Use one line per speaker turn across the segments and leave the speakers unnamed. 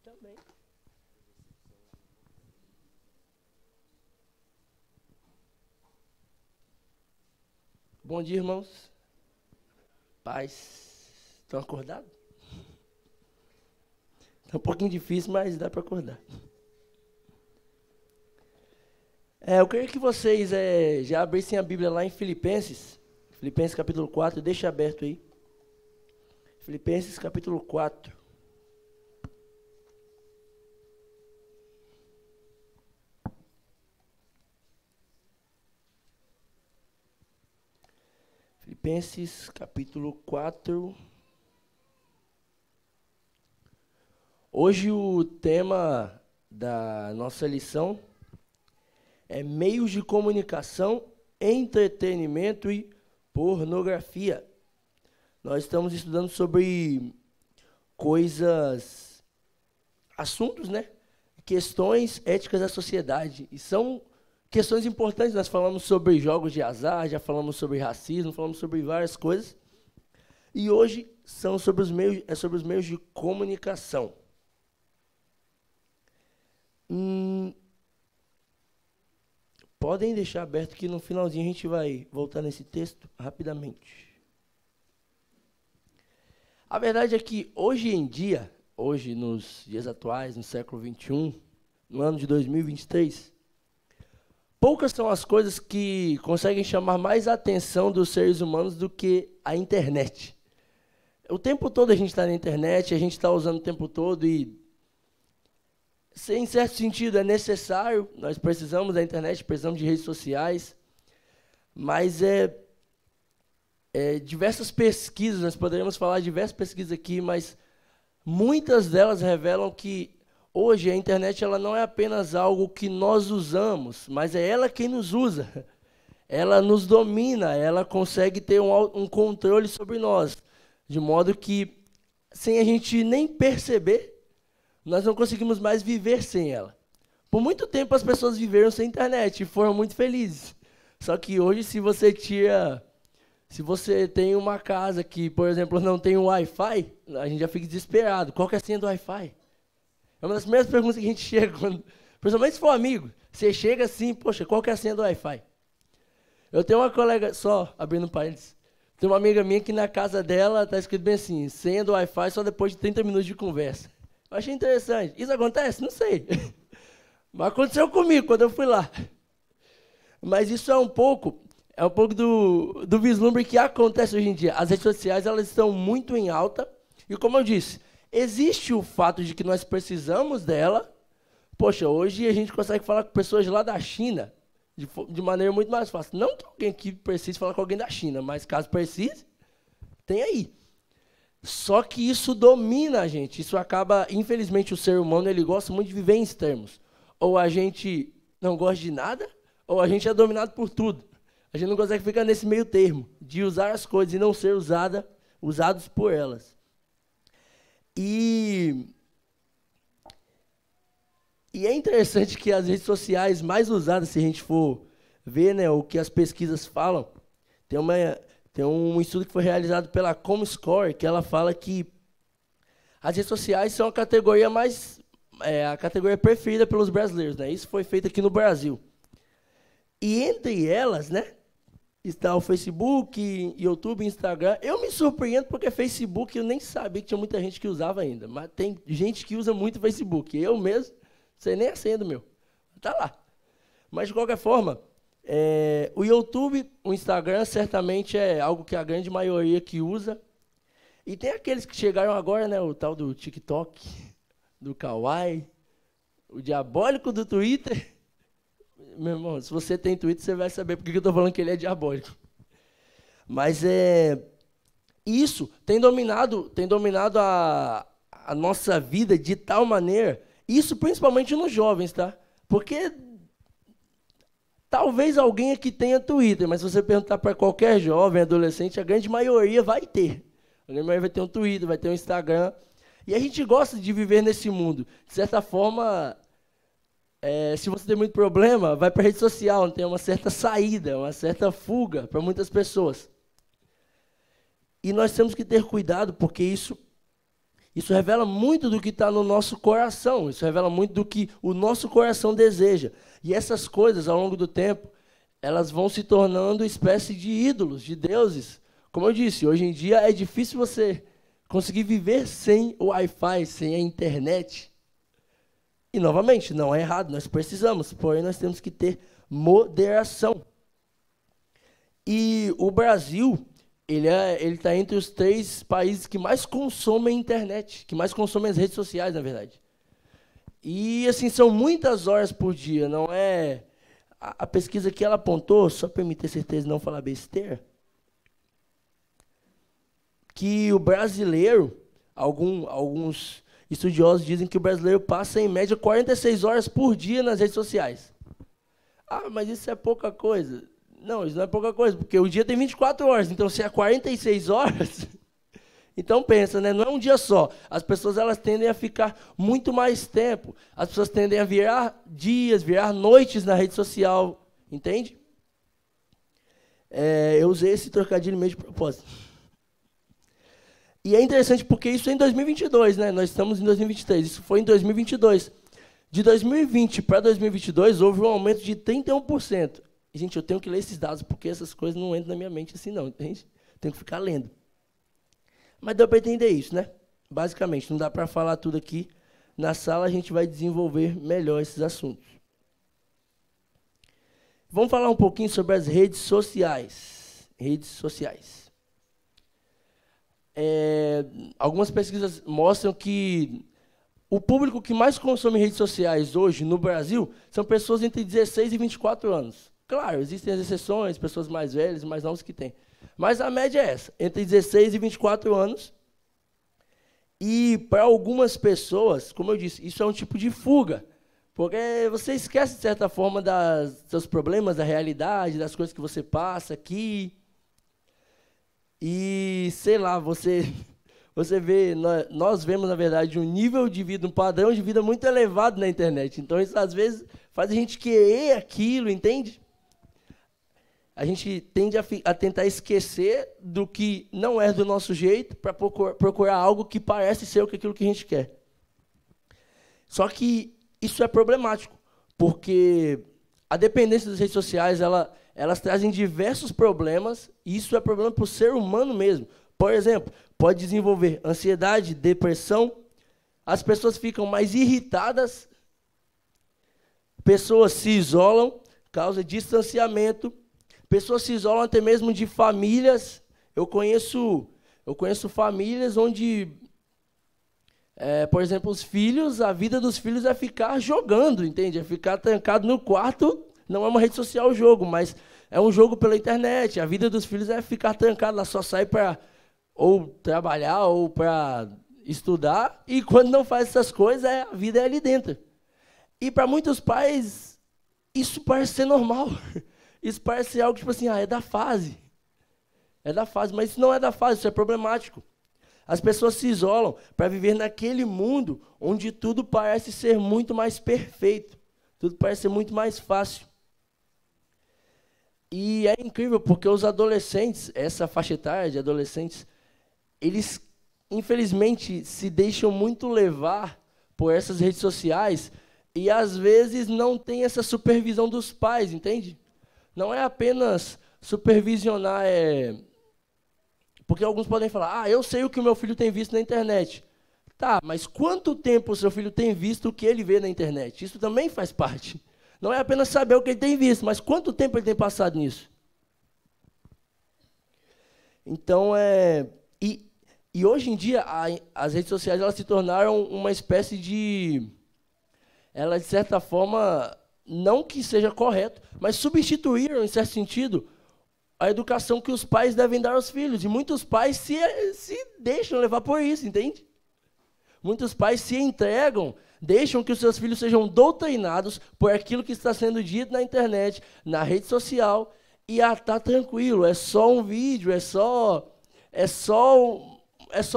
Também. Bom dia, irmãos. Paz. Estão acordados? Tá um pouquinho difícil, mas dá para acordar. Eu queria que vocês já abrissem a Bíblia lá em Filipenses. Filipenses capítulo 4, deixa aberto aí. Filipenses capítulo 4. Filipenses capítulo 4. Hoje o tema da nossa lição é meios de comunicação, entretenimento e pornografia. Nós estamos estudando sobre assuntos, né? Questões éticas da sociedade. E são questões importantes. Nós falamos sobre jogos de azar, já falamos sobre racismo, falamos sobre várias coisas. E hoje são sobre os meios de comunicação. Podem deixar aberto que no finalzinho a gente vai voltar nesse texto rapidamente. A verdade é que hoje em dia, nos dias atuais, no século XXI, no ano de 2023, poucas são as coisas que conseguem chamar mais a atenção dos seres humanos do que a internet. O tempo todo a gente está na internet, a gente está usando o tempo todo e, em certo sentido, é necessário, nós precisamos da internet, precisamos de redes sociais, mas diversas pesquisas, nós poderíamos falar de diversas pesquisas aqui, mas muitas delas revelam que hoje a internet ela não é apenas algo que nós usamos, mas é ela quem nos usa. Ela nos domina, ela consegue ter um controle sobre nós, de modo que, sem a gente nem perceber, nós não conseguimos mais viver sem ela. Por muito tempo as pessoas viveram sem internet e foram muito felizes. Só que hoje, se você tem uma casa que, por exemplo, não tem um Wi-Fi, a gente já fica desesperado. Qual que é a senha do Wi-Fi? É uma das primeiras perguntas que a gente chega, principalmente se for amigo. Você chega assim, poxa, qual que é a senha do Wi-Fi? Eu tenho uma colega, só abrindo parênteses, tem uma amiga minha que na casa dela está escrito bem assim, senha do Wi-Fi só depois de 30 minutos de conversa. Eu achei interessante. Isso acontece? Não sei. Mas aconteceu comigo quando eu fui lá. Mas isso é um pouco do vislumbre que acontece hoje em dia. As redes sociais elas estão muito em alta. E como eu disse, existe o fato de que nós precisamos dela. Poxa, hoje a gente consegue falar com pessoas lá da China de maneira muito mais fácil. Não que alguém aqui precise falar com alguém da China, mas caso precise, tem aí. Só que isso domina a gente. Isso acaba, infelizmente, o ser humano ele gosta muito de viver em extremos. Ou a gente não gosta de nada, ou a gente é dominado por tudo. A gente não consegue ficar nesse meio termo, de usar as coisas e não ser usados por elas. E é interessante que as redes sociais mais usadas, se a gente for ver, né, o que as pesquisas falam, tem um estudo que foi realizado pela Comscore, que ela fala que as redes sociais são a categoria a categoria preferida pelos brasileiros, né? Isso foi feito aqui no Brasil. E entre elas, né, está o Facebook, YouTube, Instagram. Eu me surpreendo porque Facebook eu nem sabia que tinha muita gente que usava ainda, mas tem gente que usa muito Facebook. Eu mesmo, não sei nem a senha do meu. Está lá. Mas, de qualquer forma, o YouTube, o Instagram, certamente é algo que a grande maioria que usa. E tem aqueles que chegaram agora, né, o tal do TikTok, do Kawaii, o diabólico do Twitter. Meu irmão, se você tem Twitter, você vai saber porque eu estou falando que ele é diabólico. Mas isso tem dominado a nossa vida de tal maneira, isso principalmente nos jovens, tá? Porque talvez alguém aqui tenha Twitter, mas se você perguntar para qualquer jovem, adolescente, a grande maioria vai ter. A grande maioria vai ter um Twitter, vai ter um Instagram. E a gente gosta de viver nesse mundo. De certa forma, se você tem muito problema, vai para a rede social, tem uma certa saída, uma certa fuga para muitas pessoas. E nós temos que ter cuidado, porque isso Isso revela muito do que está no nosso coração, isso revela muito do que o nosso coração deseja. E essas coisas, ao longo do tempo, elas vão se tornando espécie de ídolos, de deuses. Como eu disse, hoje em dia é difícil você conseguir viver sem o Wi-Fi, sem a internet. E, novamente, não é errado, nós precisamos, porém nós temos que ter moderação. E o Brasil, ele está entre os 3 países que mais consomem internet, que mais consomem as redes sociais, na verdade. E, assim, são muitas horas por dia, não é... A pesquisa que ela apontou, só para me ter certeza de não falar besteira, que o brasileiro, alguns estudiosos dizem que o brasileiro passa, em média, 46 horas por dia nas redes sociais. Ah, mas isso é pouca coisa. Não, isso não é pouca coisa, porque o dia tem 24 horas, então se é 46 horas... Então pensa, né? Não é um dia só. As pessoas elas tendem a ficar muito mais tempo. As pessoas tendem a virar dias, virar noites na rede social. Entende? Eu usei esse trocadilho meio de propósito. E é interessante porque isso é em 2022, né? Nós estamos em 2023. Isso foi em 2022. De 2020 para 2022, houve um aumento de 31%. E, gente, eu tenho que ler esses dados porque essas coisas não entram na minha mente assim, não. Entende? Tenho que ficar lendo. Mas deu para entender isso, né? Basicamente, não dá para falar tudo aqui. Na sala a gente vai desenvolver melhor esses assuntos. Vamos falar um pouquinho sobre as redes sociais. Redes sociais. Algumas pesquisas mostram que o público que mais consome redes sociais hoje no Brasil são pessoas entre 16 e 24 anos. Claro, existem as exceções, pessoas mais velhas, mais novas que têm. Mas a média é essa, entre 16 e 24 anos. E para algumas pessoas, como eu disse, isso é um tipo de fuga. Porque você esquece, de certa forma, dos seus problemas, da realidade, das coisas que você passa aqui. E, sei lá, você vê, nós vemos, na verdade, um nível de vida, um padrão de vida muito elevado na internet. Então, isso, às vezes, faz a gente querer aquilo, entende? A gente tende a tentar esquecer do que não é do nosso jeito para procurar algo que parece ser aquilo que a gente quer. Só que isso é problemático, porque a dependência das redes sociais, elas trazem diversos problemas, e isso é problema para o ser humano mesmo. Por exemplo, pode desenvolver ansiedade, depressão, as pessoas ficam mais irritadas, pessoas se isolam, causa distanciamento, pessoas se isolam até mesmo de famílias. Eu conheço famílias onde, por exemplo, a vida dos filhos é ficar jogando, entende? É ficar trancado no quarto, não é uma rede social o jogo, mas é um jogo pela internet. A vida dos filhos é ficar trancado lá, só sai para ou trabalhar ou para estudar, e quando não faz essas coisas, a vida é ali dentro. E para muitos pais, isso parece ser normal. Isso parece ser algo tipo assim, é da fase. É da fase, mas isso não é da fase, isso é problemático. As pessoas se isolam para viver naquele mundo onde tudo parece ser muito mais perfeito. Tudo parece ser muito mais fácil. E é incrível porque os adolescentes, essa faixa etária de adolescentes, eles, infelizmente, se deixam muito levar por essas redes sociais e, às vezes, não tem essa supervisão dos pais, entende? Não é apenas supervisionar, porque alguns podem falar, eu sei o que o meu filho tem visto na internet. Tá, mas quanto tempo o seu filho tem visto o que ele vê na internet? Isso também faz parte. Não é apenas saber o que ele tem visto, mas quanto tempo ele tem passado nisso? Então, e hoje em dia, as redes sociais elas se tornaram uma espécie de... Ela, de certa forma, não que seja correto, mas substituíram, em certo sentido, a educação que os pais devem dar aos filhos. E muitos pais se deixam levar por isso, entende? Muitos pais se entregam, deixam que os seus filhos sejam doutrinados por aquilo que está sendo dito na internet, na rede social, e tá tranquilo, é só um vídeo, é só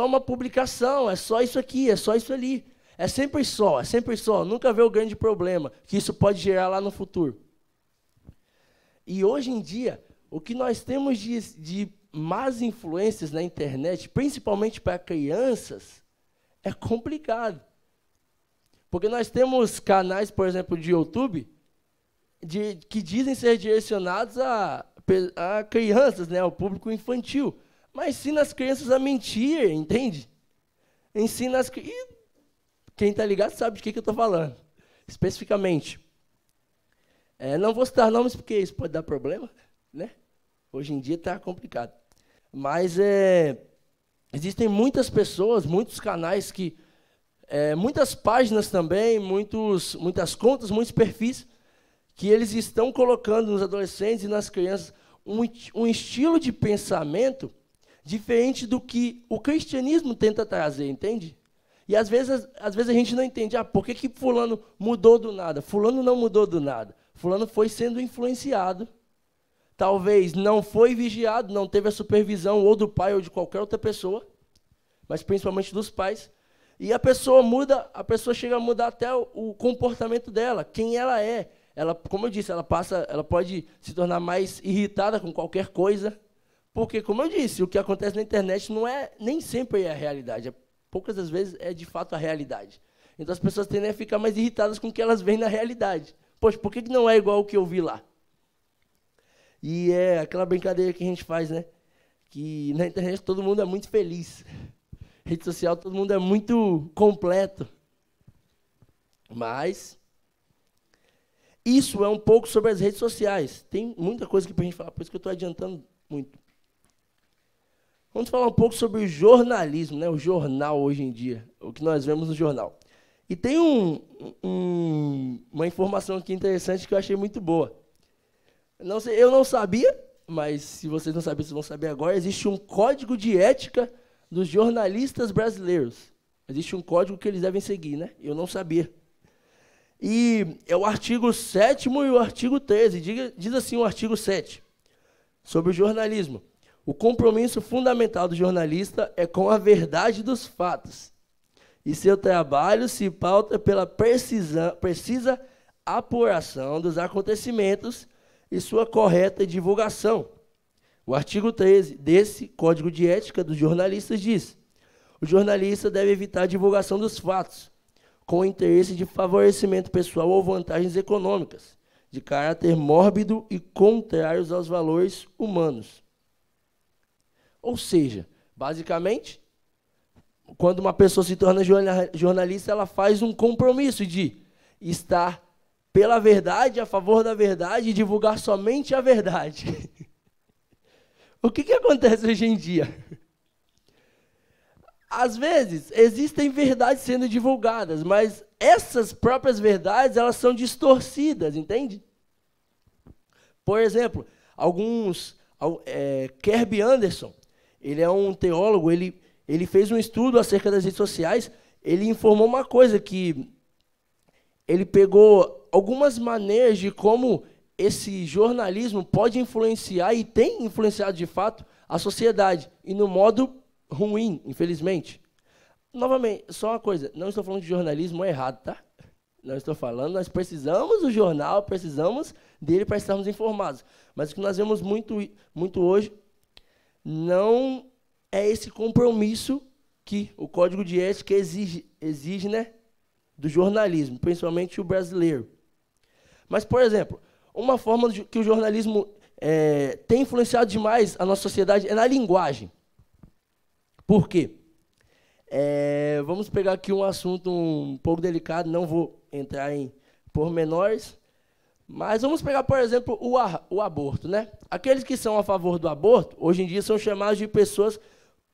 uma publicação, é só isso aqui, é só isso ali. É sempre só, nunca vê o grande problema que isso pode gerar lá no futuro. E hoje em dia, o que nós temos de más influências na internet, principalmente para crianças, É complicado. Porque nós temos canais, por exemplo, de YouTube, que dizem ser direcionados a crianças, né, ao público infantil. Mas ensina as crianças a mentir, entende? Ensina as crianças... Quem está ligado sabe de que eu estou falando, especificamente. Não vou citar nomes, porque isso pode dar problema, né? Hoje em dia está complicado. Mas existem muitas pessoas, muitos canais, muitas páginas também, muitas contas, muitos perfis, que eles estão colocando nos adolescentes e nas crianças um estilo de pensamento diferente do que o cristianismo tenta trazer, entende? E às vezes a gente não entende, por que fulano mudou do nada? Fulano não mudou do nada. Fulano foi sendo influenciado, talvez não foi vigiado, não teve a supervisão ou do pai ou de qualquer outra pessoa, mas principalmente dos pais. E a pessoa chega a mudar até o comportamento dela, quem ela é. Ela, como eu disse, ela pode se tornar mais irritada com qualquer coisa, porque, como eu disse, o que acontece na internet nem sempre é a realidade. Poucas das vezes é de fato a realidade. Então as pessoas tendem a ficar mais irritadas com o que elas veem na realidade. Poxa, por que não é igual o que eu vi lá? E é aquela brincadeira que a gente faz, né? Que na internet todo mundo é muito feliz. Rede social todo mundo é muito completo. Mas isso é um pouco sobre as redes sociais. Tem muita coisa aqui para a gente falar, por isso que eu estou adiantando muito. Vamos falar um pouco sobre o jornalismo, né? O jornal hoje em dia, o que nós vemos no jornal. E tem uma informação aqui interessante que eu achei muito boa. Eu não sabia, mas se vocês não sabiam, vocês vão saber agora. Existe um código de ética dos jornalistas brasileiros. Existe um código que eles devem seguir, né? Eu não sabia. E é o artigo 7º e o artigo 13. Diz assim o artigo 7, sobre o jornalismo. O compromisso fundamental do jornalista é com a verdade dos fatos. E seu trabalho se pauta pela precisa apuração dos acontecimentos e sua correta divulgação. O artigo 13 desse Código de Ética dos Jornalistas diz: o jornalista deve evitar a divulgação dos fatos, com o interesse de favorecimento pessoal ou vantagens econômicas, de caráter mórbido e contrários aos valores humanos. Ou seja, basicamente, quando uma pessoa se torna jornalista, ela faz um compromisso de estar pela verdade, a favor da verdade e divulgar somente a verdade. O que acontece hoje em dia? Às vezes, existem verdades sendo divulgadas, mas essas próprias verdades, elas são distorcidas, entende? Por exemplo, Kirby Anderson, ele é um teólogo, ele fez um estudo acerca das redes sociais, ele informou uma coisa, que ele pegou algumas maneiras de como esse jornalismo pode influenciar, e tem influenciado de fato, a sociedade, e no modo ruim, infelizmente. Novamente, só uma coisa, não estou falando de jornalismo errado, tá? Não estou falando, nós precisamos do jornal, precisamos dele para estarmos informados. Mas o que nós vemos muito hoje não é esse compromisso que o Código de Ética exige, né, do jornalismo, principalmente o brasileiro. Mas, por exemplo, uma forma que o jornalismo tem influenciado demais a nossa sociedade é na linguagem. Por quê? Vamos pegar aqui um assunto um pouco delicado, não vou entrar em pormenores, mas vamos pegar, por exemplo, o aborto, né? Aqueles que são a favor do aborto, hoje em dia são chamados de pessoas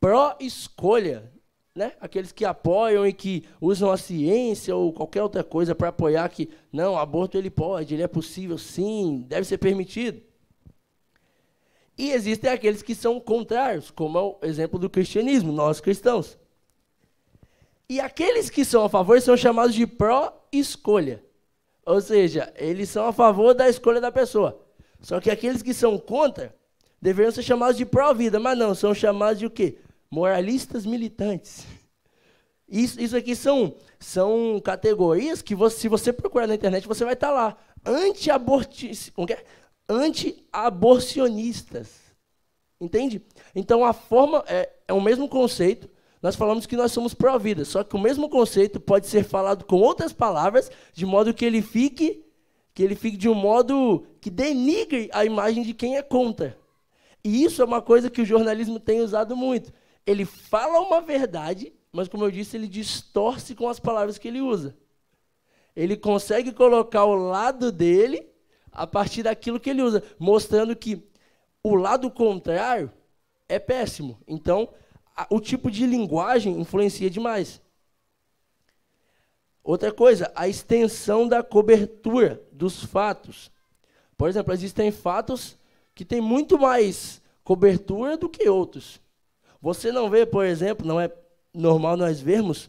pró-escolha, né? Aqueles que apoiam e que usam a ciência ou qualquer outra coisa para apoiar que, não, o aborto ele é possível, sim, deve ser permitido. E existem aqueles que são contrários, como é o exemplo do cristianismo, nós cristãos. E aqueles que são a favor são chamados de pró-escolha. Ou seja, eles são a favor da escolha da pessoa. Só que aqueles que são contra deveriam ser chamados de pró-vida, mas não, são chamados de o quê? Moralistas militantes. Isso aqui são categorias que, se você procurar na internet, você vai estar lá. Anti-aborcionistas. Entende? Então, a forma é o mesmo conceito, nós falamos que nós somos pró-vida, só que o mesmo conceito pode ser falado com outras palavras, de modo que ele fique de um modo que denigre a imagem de quem é contra. E isso é uma coisa que o jornalismo tem usado muito. Ele fala uma verdade, mas, como eu disse, ele distorce com as palavras que ele usa. Ele consegue colocar o lado dele a partir daquilo que ele usa, mostrando que o lado contrário é péssimo. Então, o tipo de linguagem influencia demais. Outra coisa, a extensão da cobertura dos fatos. Por exemplo, existem fatos que têm muito mais cobertura do que outros. Você não vê, por exemplo, não é normal nós vermos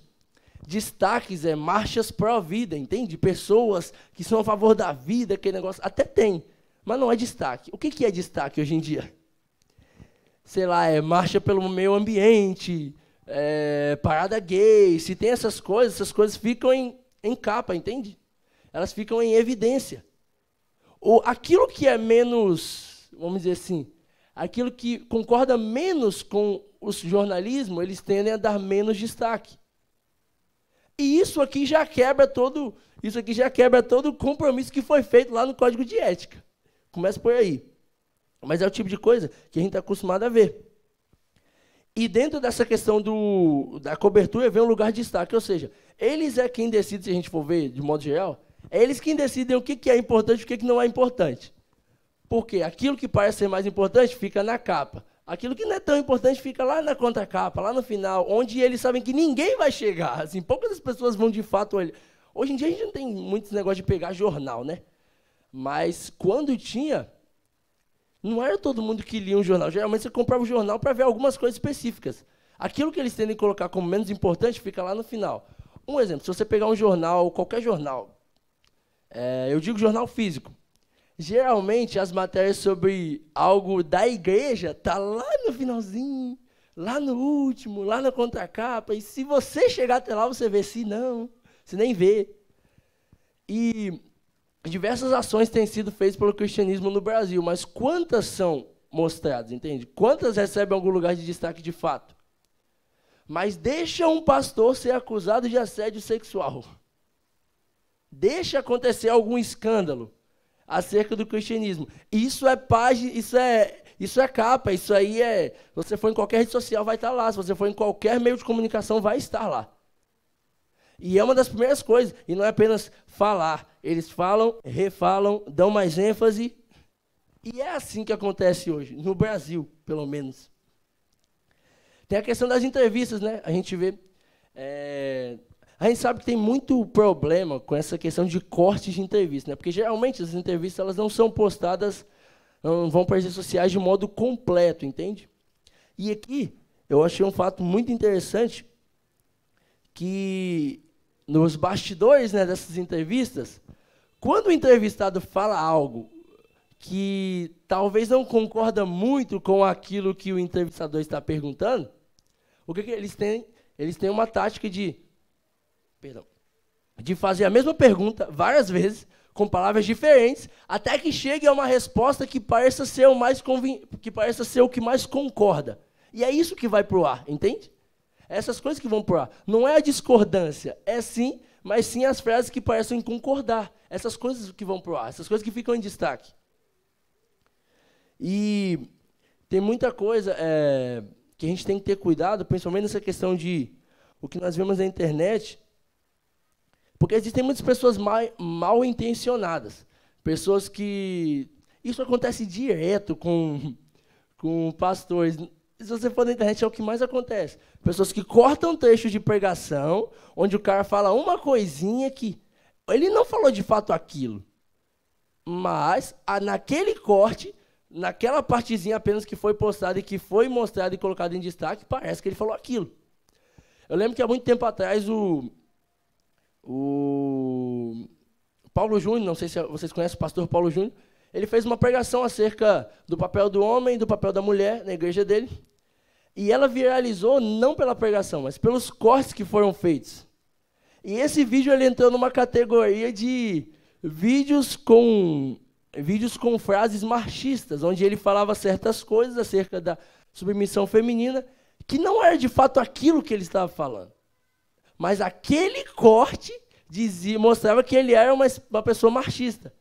destaques, marchas pró-vida, entende? Pessoas que são a favor da vida, aquele negócio. Até tem, mas não é destaque. O que é destaque hoje em dia? Sei lá, marcha pelo meio ambiente, parada gay. Se tem essas coisas ficam em capa, entende? Elas ficam em evidência. Ou aquilo que é menos, vamos dizer assim, aquilo que concorda menos com o jornalismo, eles tendem a dar menos destaque. E isso aqui já quebra todo o compromisso que foi feito lá no Código de Ética. Começa por aí. Mas é o tipo de coisa que a gente está acostumado a ver. E dentro dessa questão da cobertura vem um lugar de destaque, ou seja, eles é quem decide, se a gente for ver de modo geral, é eles quem decidem o que é importante e o que não é importante. Porque aquilo que parece ser mais importante fica na capa. Aquilo que não é tão importante fica lá na contracapa, lá no final, onde eles sabem que ninguém vai chegar. Assim, poucas das pessoas vão de fato olhar. Hoje em dia a gente não tem muitos negócios de pegar jornal, né? Mas quando tinha, não era todo mundo que lia um jornal. Geralmente você comprava o jornal para ver algumas coisas específicas. Aquilo que eles tendem a colocar como menos importante fica lá no final. Um exemplo, se você pegar um jornal, qualquer jornal, eu digo jornal físico, geralmente as matérias sobre algo da igreja tá lá no finalzinho, lá no último, lá na contracapa, e se você chegar até lá, você vê, se não, você nem vê. E diversas ações têm sido feitas pelo cristianismo no Brasil, mas quantas são mostradas, entende? Quantas recebem algum lugar de destaque de fato? Mas deixa um pastor ser acusado de assédio sexual. Deixa acontecer algum escândalo acerca do cristianismo. Isso é página, isso é capa, isso aí é... Se você for em qualquer rede social, vai estar lá. Se você for em qualquer meio de comunicação, vai estar lá. E é uma das primeiras coisas, e não é apenas falar. Eles falam, refalam, dão mais ênfase. E é assim que acontece hoje, no Brasil, pelo menos. Tem a questão das entrevistas, né? A gente vê... A gente sabe que tem muito problema com essa questão de cortes de entrevista, né? Porque geralmente as entrevistas elas não são postadas, não vão para as redes sociais de modo completo, entende? E aqui eu achei um fato muito interessante que nos bastidores, né, dessas entrevistas, quando o entrevistado fala algo que talvez não concorda muito com aquilo que o entrevistador está perguntando, o que eles têm? Eles têm uma tática de fazer a mesma pergunta várias vezes, com palavras diferentes, até que chegue a uma resposta que pareça ser o que mais concorda. E é isso que vai para o ar, entende? Essas coisas que vão para o ar. Não é a discordância, mas sim as frases que parecem concordar. Essas coisas que vão para o ar, essas coisas que ficam em destaque. E tem muita coisa que a gente tem que ter cuidado, principalmente nessa questão de o que nós vemos na internet. Porque existem muitas pessoas mal intencionadas. Pessoas que... Isso acontece direto com pastores. Se você for na internet, é o que mais acontece. Pessoas que cortam trecho de pregação, onde o cara fala uma coisinha que... Ele não falou de fato aquilo. Mas, naquele corte, naquela partezinha apenas que foi postada e que foi mostrada e colocada em destaque, parece que ele falou aquilo. Eu lembro que há muito tempo atrás o Paulo Júnior, não sei se vocês conhecem o pastor Paulo Júnior, ele fez uma pregação acerca do papel do homem e do papel da mulher na igreja dele. E ela viralizou não pela pregação, mas pelos cortes que foram feitos. E esse vídeo ele entrou numa categoria de vídeos com frases machistas, onde ele falava certas coisas acerca da submissão feminina que não era de fato aquilo que ele estava falando. Mas aquele corte mostrava que ele era uma pessoa machista.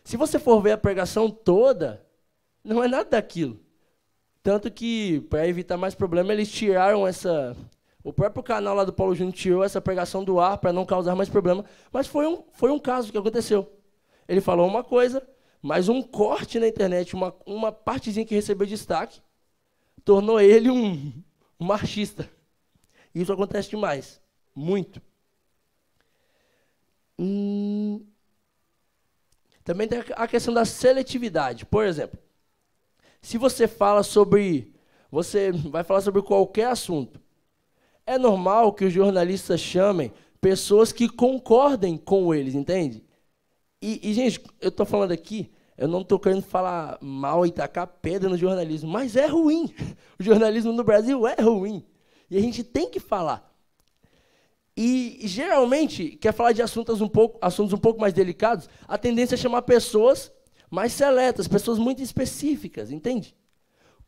Se você for ver a pregação toda, não é nada daquilo. Tanto que, para evitar mais problema, eles tiraram essa... O próprio canal lá do Paulo Júnior tirou essa pregação do ar para não causar mais problema. Mas foi um caso que aconteceu. Ele falou uma coisa, mas um corte na internet, uma partezinha que recebeu destaque, tornou ele um machista. Isso acontece demais. Muito. Também tem a questão da seletividade. Por exemplo, se você fala sobre... Você vai falar sobre qualquer assunto. É normal que os jornalistas chamem pessoas que concordem com eles, entende? E gente, eu estou falando aqui, eu não estou querendo falar mal e tacar pedra no jornalismo, mas é ruim. O jornalismo no Brasil é ruim. E a gente tem que falar. E, geralmente, quer falar de assuntos um pouco mais delicados, a tendência é chamar pessoas mais seletas, pessoas muito específicas, entende?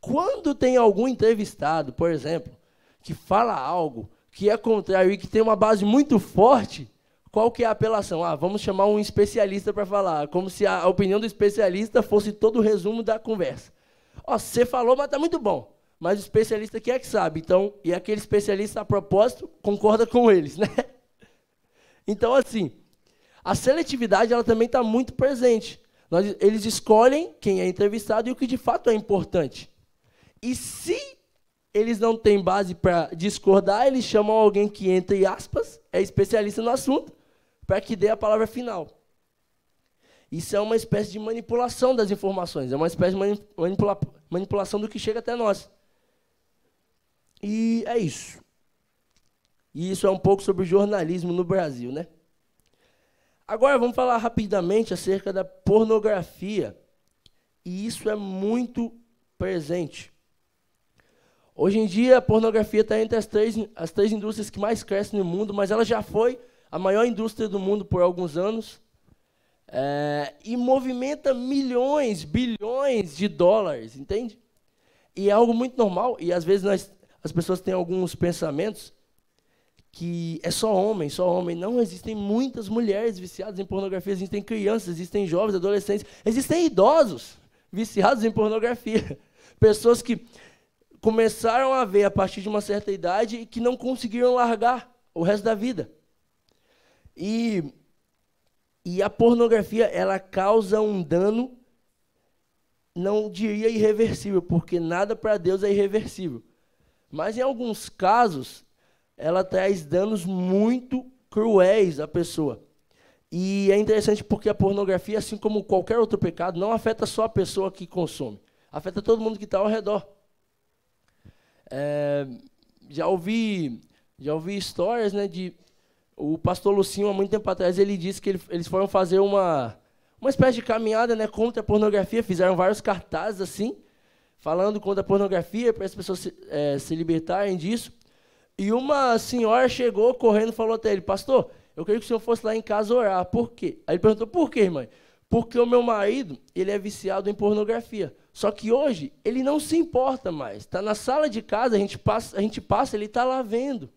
Quando tem algum entrevistado, por exemplo, que fala algo que é contrário e que tem uma base muito forte, qual que é a apelação? Vamos chamar um especialista para falar, como se a opinião do especialista fosse todo o resumo da conversa. Você falou, mas está muito bom. Mas o especialista aqui é que sabe. Então, e aquele especialista, a propósito, concorda com eles, né? Então, assim, a seletividade ela também está muito presente. Eles escolhem quem é entrevistado e o que de fato é importante. E se eles não têm base para discordar, eles chamam alguém que, entre aspas, é especialista no assunto, para que dê a palavra final. Isso é uma espécie de manipulação das informações, é uma espécie de manipulação do que chega até nós. E é isso. E isso é um pouco sobre o jornalismo no Brasil, né? Agora vamos falar rapidamente acerca da pornografia. E isso é muito presente. Hoje em dia, a pornografia está entre as três indústrias que mais crescem no mundo, mas ela já foi a maior indústria do mundo por alguns anos. E movimenta milhões, bilhões de dólares, entende? E é algo muito normal, e às vezes as pessoas têm alguns pensamentos que é só homem, só homem. Não, existem muitas mulheres viciadas em pornografia, existem crianças, existem jovens, adolescentes, existem idosos viciados em pornografia. Pessoas que começaram a ver a partir de uma certa idade e que não conseguiram largar o resto da vida. E a pornografia, ela causa um dano, não diria irreversível, porque nada para Deus é irreversível. Mas, em alguns casos, ela traz danos muito cruéis à pessoa. E é interessante porque a pornografia, assim como qualquer outro pecado, não afeta só a pessoa que consome. Afeta todo mundo que está ao redor. Já ouvi histórias, né, o pastor Lucinho, há muito tempo atrás, ele disse que eles foram fazer uma espécie de caminhada, né, contra a pornografia, fizeram vários cartazes assim, falando contra a pornografia, para as pessoas se libertarem disso. E uma senhora chegou correndo e falou até ele: pastor, eu queria que o senhor fosse lá em casa orar. Por quê? Aí ele perguntou: por quê, mãe? Porque o meu marido, ele é viciado em pornografia. Só que hoje, ele não se importa mais. Está na sala de casa, a gente passa, ele está lá vendo.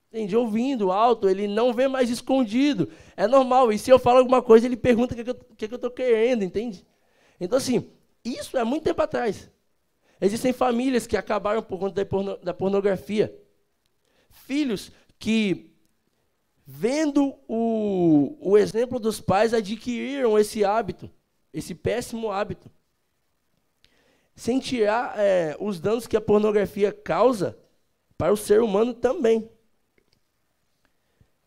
Entende? Ouvindo alto, ele não vê mais escondido. É normal. E se eu falo alguma coisa, ele pergunta o que eu estou querendo, entende? Então, assim, isso é muito tempo atrás. Existem famílias que acabaram por conta da pornografia. Filhos que, vendo o exemplo dos pais, adquiriram esse hábito, esse péssimo hábito. Sem tirar os danos que a pornografia causa para o ser humano também.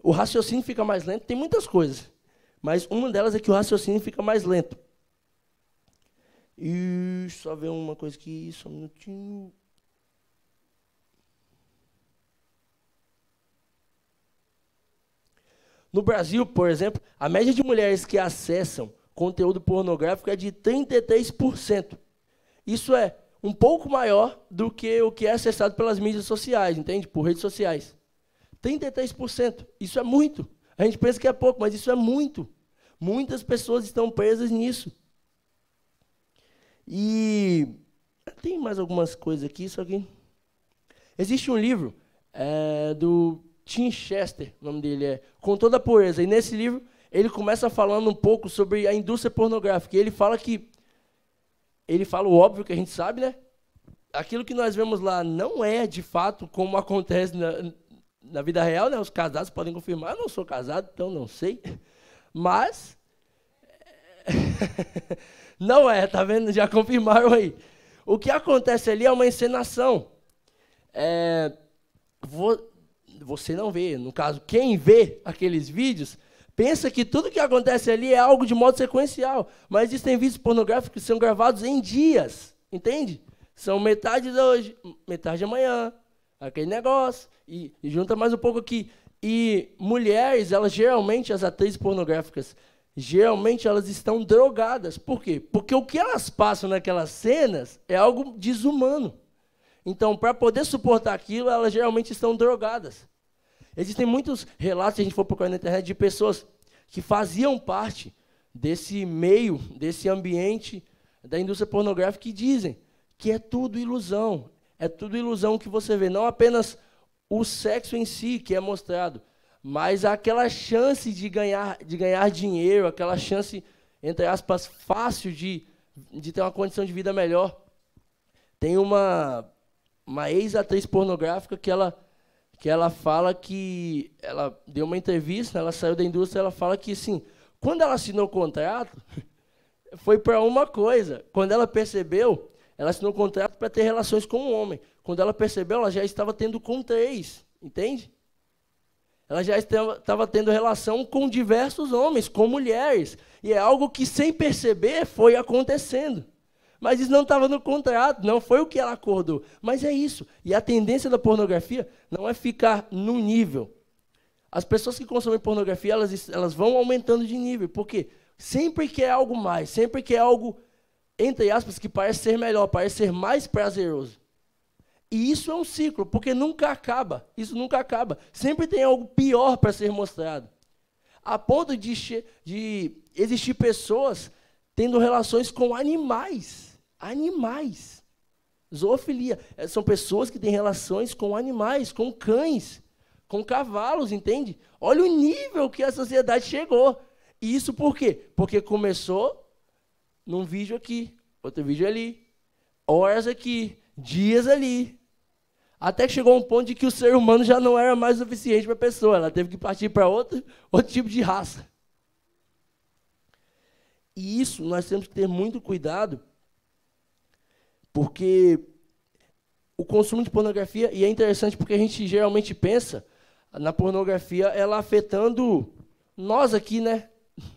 O raciocínio fica mais lento, tem muitas coisas, mas uma delas é que o raciocínio fica mais lento. E só ver uma coisa aqui, só um minutinho. No Brasil, por exemplo, a média de mulheres que acessam conteúdo pornográfico é de 33%. Isso é um pouco maior do que o que é acessado pelas mídias sociais, entende? Por redes sociais. 33%. Isso é muito. A gente pensa que é pouco, mas isso é muito. Muitas pessoas estão presas nisso. E tem mais algumas coisas aqui, só que... Existe um livro do Tim Chester, o nome dele é Com Toda a Pureza. E nesse livro, ele começa falando um pouco sobre a indústria pornográfica. E ele fala o óbvio que a gente sabe, né? Aquilo que nós vemos lá não é, de fato, como acontece na vida real, né? Os casados podem confirmar. Eu não sou casado, então não sei. Mas não é, tá vendo? Já confirmaram aí. O que acontece ali é uma encenação. Você não vê, no caso, quem vê aqueles vídeos, pensa que tudo que acontece ali é algo de modo sequencial. Mas existem vídeos pornográficos que são gravados em dias, entende? São metade de hoje, metade de amanhã, aquele negócio, e junta mais um pouco aqui. E mulheres, elas geralmente, as atrizes pornográficas, geralmente elas estão drogadas. Por quê? Porque o que elas passam naquelas cenas é algo desumano. Então, para poder suportar aquilo, elas geralmente estão drogadas. Existem muitos relatos, se a gente for procurar na internet, de pessoas que faziam parte desse meio, desse ambiente da indústria pornográfica, que dizem que é tudo ilusão. É tudo ilusão que você vê. Não apenas o sexo em si que é mostrado, mas aquela chance de ganhar dinheiro, aquela chance, entre aspas, fácil de ter uma condição de vida melhor. Tem uma ex-atriz pornográfica que ela fala que ela deu uma entrevista, ela saiu da indústria, ela fala que, assim, quando ela assinou o contrato, foi para uma coisa. Quando ela percebeu, ela assinou o contrato para ter relações com um homem. Quando ela percebeu, ela já estava tendo com 3, entende? Ela já estava tendo relação com diversos homens, com mulheres. E é algo que, sem perceber, foi acontecendo. Mas isso não estava no contrato, não foi o que ela acordou. Mas é isso. E a tendência da pornografia não é ficar num nível. As pessoas que consomem pornografia, elas vão aumentando de nível. Por quê? Sempre quer algo mais, sempre quer algo, entre aspas, que parece ser melhor, parece ser mais prazeroso. E isso é um ciclo, porque nunca acaba. Isso nunca acaba. Sempre tem algo pior para ser mostrado. A ponto de existir pessoas tendo relações com animais. Animais. Zoofilia. São pessoas que têm relações com animais, com cães, com cavalos, entende? Olha o nível que a sociedade chegou. E isso por quê? Porque começou num vídeo aqui, outro vídeo ali, horas aqui, dias ali. Até que chegou um ponto de que o ser humano já não era mais suficiente para a pessoa. Ela teve que partir para outro tipo de raça. E isso nós temos que ter muito cuidado, porque o consumo de pornografia, e é interessante porque a gente geralmente pensa na pornografia, ela afetando nós aqui, né?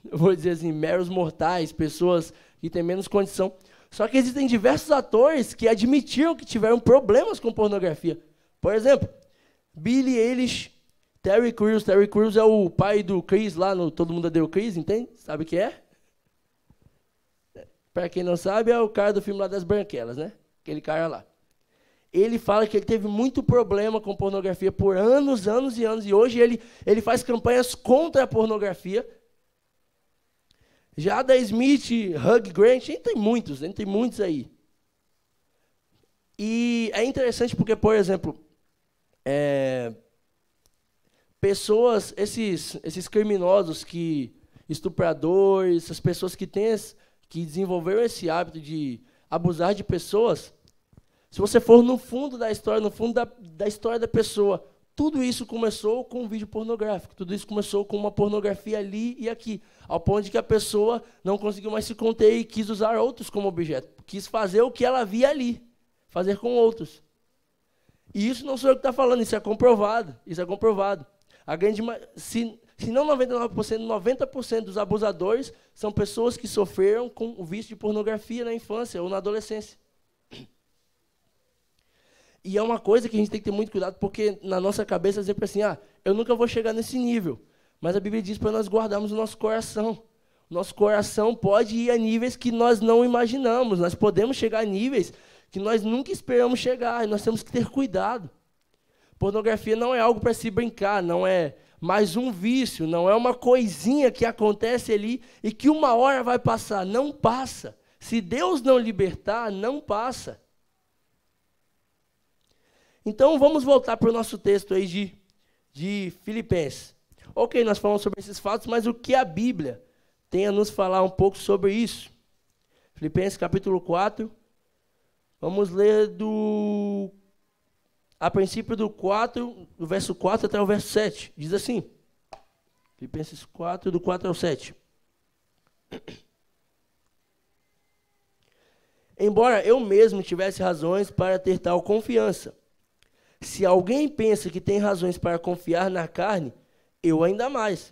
Eu vou dizer assim, meros mortais, pessoas que têm menos condição. Só que existem diversos atores que admitiram que tiveram problemas com pornografia. Por exemplo, Billie Eilish, Terry Crews. Terry Crews é o pai do Chris lá no Todo Mundo Odeia o Chris, entende? Sabe o que é? Para quem não sabe, é o cara do filme lá das Branquelas, né? Aquele cara lá. Ele fala que ele teve muito problema com pornografia por anos, anos e anos. E hoje ele faz campanhas contra a pornografia. Já da Smith, Hugh Grant, tem muitos aí. E é interessante porque, por exemplo, pessoas, esses criminosos, estupradores, essas pessoas que desenvolveram esse hábito de abusar de pessoas, se você for no fundo da história, no fundo da história da pessoa, tudo isso começou com um vídeo pornográfico, tudo isso começou com uma pornografia ali e aqui, ao ponto de que a pessoa não conseguiu mais se conter e quis usar outros como objeto, quis fazer o que ela via ali, fazer com outros. E isso não sou eu que estou falando, isso é comprovado, Se não 99%, 90% dos abusadores são pessoas que sofreram com o vício de pornografia na infância ou na adolescência. E é uma coisa que a gente tem que ter muito cuidado, porque na nossa cabeça é sempre assim, eu nunca vou chegar nesse nível. Mas a Bíblia diz para nós guardarmos o nosso coração. O nosso coração pode ir a níveis que nós não imaginamos. Nós podemos chegar a níveis que nós nunca esperamos chegar, e nós temos que ter cuidado. Pornografia não é algo para se brincar, não é mais um vício, não é uma coisinha que acontece ali e que uma hora vai passar. Não passa. Se Deus não libertar, não passa. Então, vamos voltar para o nosso texto aí de Filipenses. Ok, nós falamos sobre esses fatos, mas o que a Bíblia tem a nos falar um pouco sobre isso? Filipenses capítulo 4, vamos ler a princípio do verso 4 até o verso 7. Diz assim, Filipenses 4, do 4 ao 7. Embora eu mesmo tivesse razões para ter tal confiança, se alguém pensa que tem razões para confiar na carne, eu ainda mais.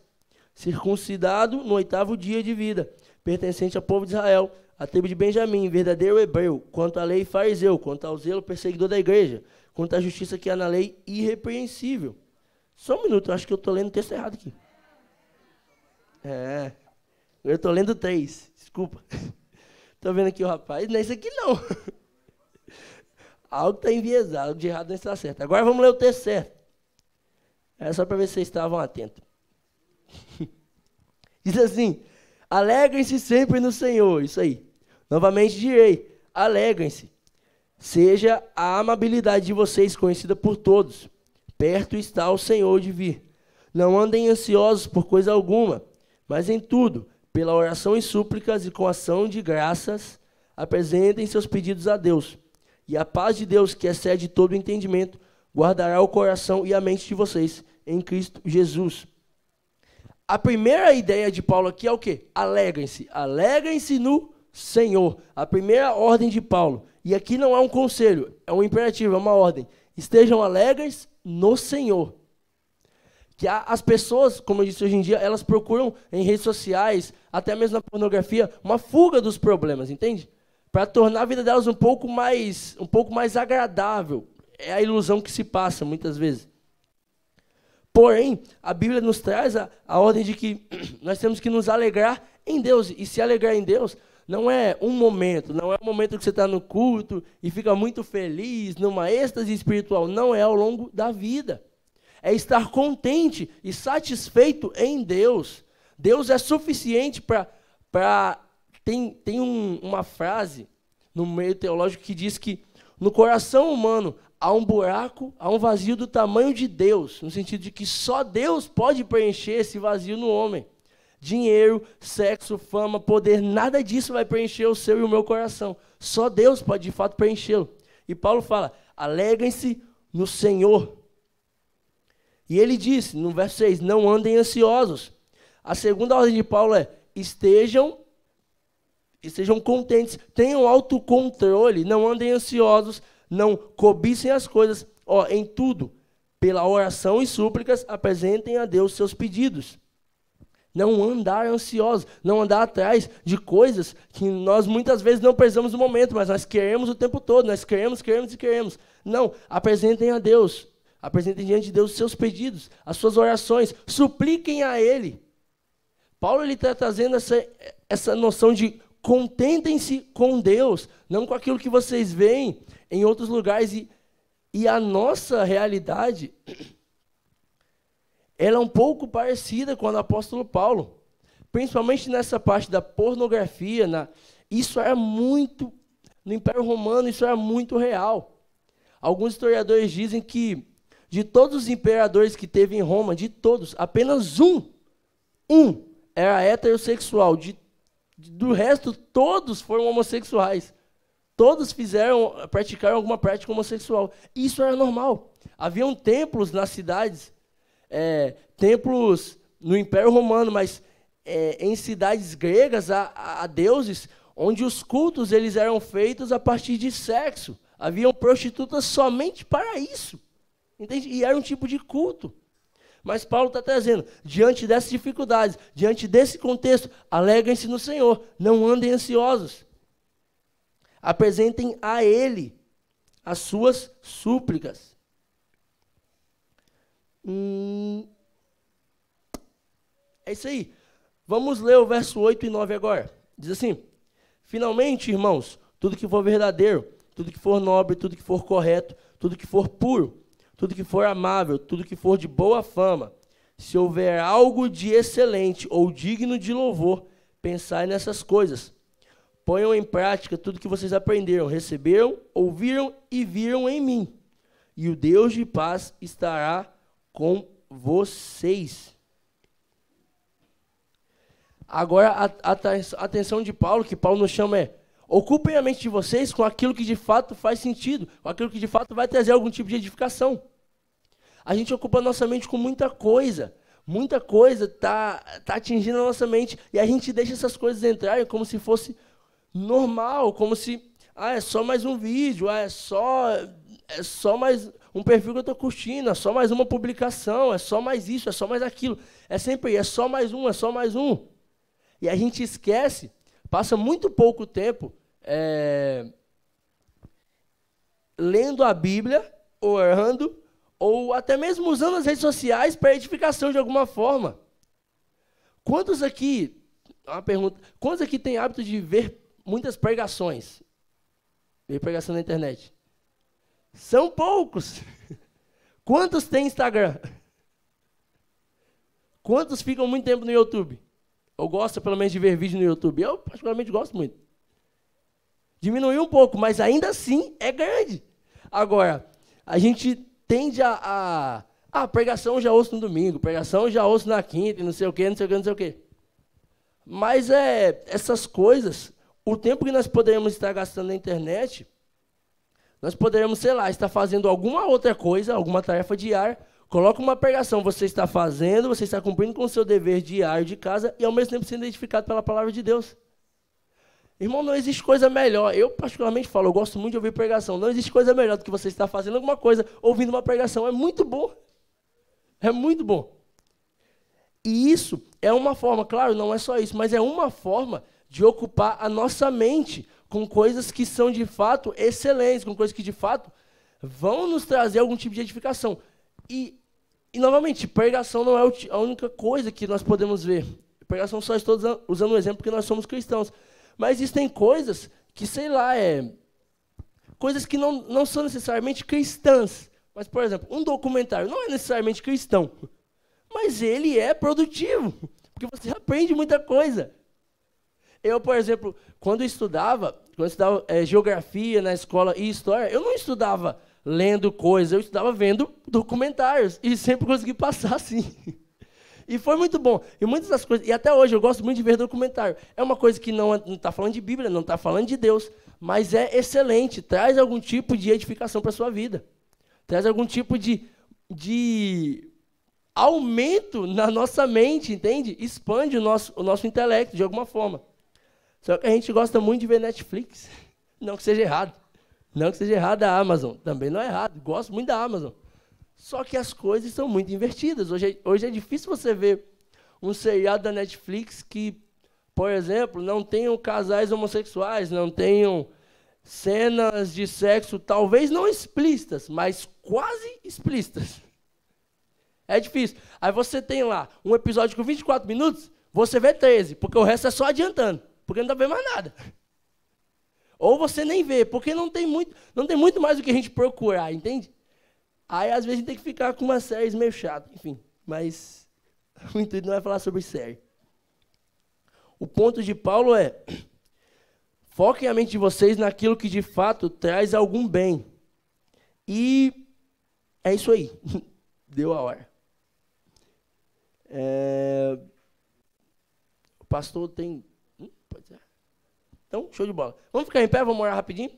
Circuncidado no 8º dia de vida, pertencente ao povo de Israel, a tribo de Benjamim, verdadeiro hebreu, quanto à lei fariseu, quanto ao zelo perseguidor da igreja, quanto à justiça que há na lei irrepreensível. Só um minuto, eu acho que eu estou lendo o texto errado aqui. Eu estou lendo 3, desculpa. Estou vendo aqui o rapaz, não é isso aqui não. Algo está enviesado, algo de errado não está certo. Agora vamos ler o texto certo. É só para ver se vocês estavam atentos. Diz assim, alegrem-se sempre no Senhor, isso aí. Novamente direi, alegrem-se. Seja a amabilidade de vocês conhecida por todos. Perto está o Senhor de vir. Não andem ansiosos por coisa alguma, mas em tudo, pela oração e súplicas e com ação de graças, apresentem seus pedidos a Deus. E a paz de Deus, que excede todo o entendimento, guardará o coração e a mente de vocês em Cristo Jesus. A primeira ideia de Paulo aqui é o quê? Alegrem-se. Alegrem-se no Senhor. A primeira ordem de Paulo. E aqui não é um conselho, é um imperativo, é uma ordem. Estejam alegres no Senhor. Que as pessoas, como eu disse hoje em dia, elas procuram em redes sociais, até mesmo na pornografia, uma fuga dos problemas, entende? Para tornar a vida delas um pouco mais agradável. É a ilusão que se passa muitas vezes. Porém, a Bíblia nos traz a ordem de que nós temos que nos alegrar em Deus. E se alegrar em Deus não é um momento, não é um momento que você está no culto e fica muito feliz, numa êxtase espiritual. Não, é ao longo da vida. É estar contente e satisfeito em Deus. Deus é suficiente para... Tem uma frase no meio teológico que diz que no coração humano há um buraco, há um vazio do tamanho de Deus, no sentido de que só Deus pode preencher esse vazio no homem. Dinheiro, sexo, fama, poder, nada disso vai preencher o seu e o meu coração. Só Deus pode de fato preenchê-lo. E Paulo fala, alegrem-se no Senhor. E ele disse, no verso 6, não andem ansiosos. A segunda ordem de Paulo é, estejam contentes, tenham autocontrole, não andem ansiosos, não cobicem as coisas, em tudo, pela oração e súplicas, apresentem a Deus seus pedidos. Não andar ansiosos, não andar atrás de coisas que nós muitas vezes não precisamos no momento, mas nós queremos o tempo todo, nós queremos e queremos. Não, apresentem a Deus, apresentem diante de Deus os seus pedidos, as suas orações, supliquem a Ele. Paulo está trazendo essa noção de contentem-se com Deus, não com aquilo que vocês veem em outros lugares. E a nossa realidade, ela é um pouco parecida com a do apóstolo Paulo. Principalmente nessa parte da pornografia. Isso era muito, no Império Romano, isso era muito real. Alguns historiadores dizem que de todos os imperadores que teve em Roma, de todos, apenas um era heterossexual. Do resto, todos foram homossexuais. Todos praticaram alguma prática homossexual. Isso era normal. Haviam templos nas cidades, templos no Império Romano, mas em cidades gregas, a deuses, onde os cultos eles eram feitos a partir de sexo. Haviam prostitutas somente para isso. Entende? E era um tipo de culto. Mas Paulo está trazendo, diante dessas dificuldades, diante desse contexto, alegrem-se no Senhor, não andem ansiosos. Apresentem a Ele as suas súplicas. É isso aí. Vamos ler o verso 8 e 9 agora. Diz assim, finalmente, irmãos, tudo que for verdadeiro, tudo que for nobre, tudo que for correto, tudo que for puro, tudo que for amável, tudo que for de boa fama, se houver algo de excelente ou digno de louvor, pensai nessas coisas. Ponham em prática tudo que vocês aprenderam, receberam, ouviram e viram em mim. e o Deus de paz estará com vocês. Agora, a atenção de Paulo, que Paulo nos chama ocupem a mente de vocês com aquilo que de fato faz sentido, com aquilo que de fato vai trazer algum tipo de edificação. A gente ocupa a nossa mente com muita coisa tá atingindo a nossa mente, e a gente deixa essas coisas entrarem como se fosse normal, como se, é só mais um vídeo, é só mais um perfil que eu estou curtindo, é só mais uma publicação, é só mais isso, é só mais aquilo. É sempre, é só mais um, é só mais um. E a gente esquece, passa muito pouco tempo lendo a Bíblia, orando, ou até mesmo usando as redes sociais para edificação de alguma forma. Quantos aqui, uma pergunta, quantos aqui têm hábito de ver muitas pregações? Ver pregação na internet? São poucos. Quantos têm Instagram? Quantos ficam muito tempo no YouTube? Ou gostam pelo menos de ver vídeo no YouTube? Eu particularmente gosto muito. Diminuiu um pouco, mas ainda assim é grande. Agora, a gente tende pregação eu já ouço no domingo, pregação eu já ouço na quinta, e não sei o quê, não sei o quê, não sei o quê. Mas essas coisas, o tempo que nós poderíamos estar gastando na internet, nós poderíamos, sei lá, estar fazendo alguma outra coisa, alguma tarefa diária, coloca uma pregação, você está fazendo, você está cumprindo com o seu dever diário de casa e ao mesmo tempo sendo edificado pela palavra de Deus. Irmão, não existe coisa melhor. Eu particularmente falo, eu gosto muito de ouvir pregação. Não existe coisa melhor do que você estar fazendo alguma coisa, ouvindo uma pregação. É muito bom. É muito bom. E isso é uma forma, claro, não é só isso, mas é uma forma de ocupar a nossa mente com coisas que são de fato excelentes, com coisas que de fato vão nos trazer algum tipo de edificação. E novamente, pregação não é a única coisa que nós podemos ver. Pregação só estou usando um exemplo porque nós somos cristãos. Mas existem coisas que, sei lá, coisas que não são necessariamente cristãs. Mas, por exemplo, um documentário não é necessariamente cristão, mas ele é produtivo, porque você aprende muita coisa. Eu, por exemplo, quando eu estudava geografia na escola e história, eu não estudava lendo coisas, eu estudava vendo documentários, e sempre consegui passar assim. E foi muito bom. E muitas das coisas, e até hoje eu gosto muito de ver documentário. É uma coisa que não está falando de Bíblia, não está falando de Deus, mas é excelente, traz algum tipo de edificação para a sua vida. Traz algum tipo de aumento na nossa mente, entende? Expande o nosso intelecto de alguma forma. Só que a gente gosta muito de ver Netflix. Não que seja errado. Não que seja errado a Amazon. Também não é errado. Gosto muito da Amazon. Só que as coisas são muito invertidas. Hoje é difícil você ver um seriado da Netflix que, por exemplo, não tenham casais homossexuais, não tenham cenas de sexo, talvez não explícitas, mas quase explícitas. É difícil. Aí você tem lá um episódio com 24 minutos, você vê 13, porque o resto é só adiantando, porque não dá pra ver mais nada. Ou você nem vê, porque não tem muito mais do que a gente procurar, entende? Aí, às vezes, a gente tem que ficar com umas séries meio chatas, enfim. Mas o intuito não é falar sobre série. O ponto de Paulo é: foquem a mente de vocês naquilo que, de fato, traz algum bem. E é isso aí. Deu a hora. O pastor tem... Pode ser. Então, show de bola. Vamos ficar em pé, vamos orar rapidinho?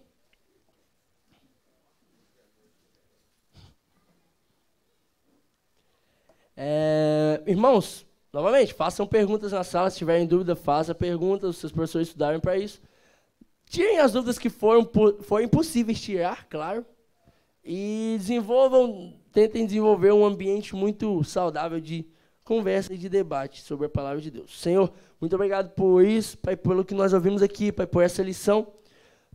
Irmãos, novamente, façam perguntas na sala. Se tiverem dúvida, façam perguntas. Os seus professores estudaram para isso. Tirem as dúvidas que forem possíveis tirar, claro. E tentem desenvolver um ambiente muito saudável de conversa e de debate sobre a palavra de Deus. Senhor, muito obrigado por isso, Pai, pelo que nós ouvimos aqui, Pai, por essa lição.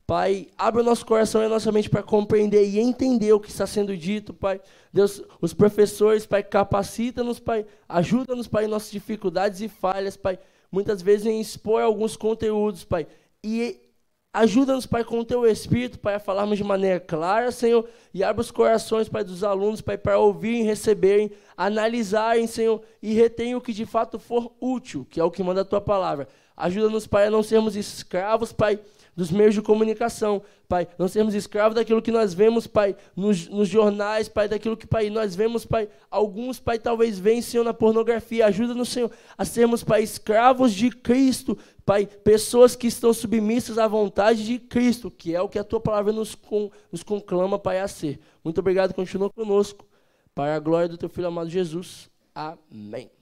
Pai, abre o nosso coração e a nossa mente para compreender e entender o que está sendo dito, Pai. Deus, os professores, Pai, capacita-nos, Pai, ajuda-nos, Pai, em nossas dificuldades e falhas, Pai, muitas vezes em expor alguns conteúdos, Pai, e ajuda-nos, Pai, com o Teu Espírito, Pai, a falarmos de maneira clara, Senhor, e abre os corações, Pai, dos alunos, Pai, para ouvirem, receberem, analisarem, Senhor, e retenham o que de fato for útil, que é o que manda a Tua palavra. Ajuda-nos, Pai, a não sermos escravos, Pai, dos meios de comunicação, Pai. Não sermos escravos daquilo que nós vemos, Pai, nos jornais, Pai, daquilo que, Pai, nós vemos, Pai, alguns, Pai, talvez veem, Senhor, na pornografia. Ajuda-nos, Senhor, a sermos, Pai, escravos de Cristo, Pai, pessoas que estão submissas à vontade de Cristo, que é o que a Tua palavra nos conclama, Pai, a ser. Muito obrigado, continua conosco, para a glória do Teu Filho amado Jesus. Amém.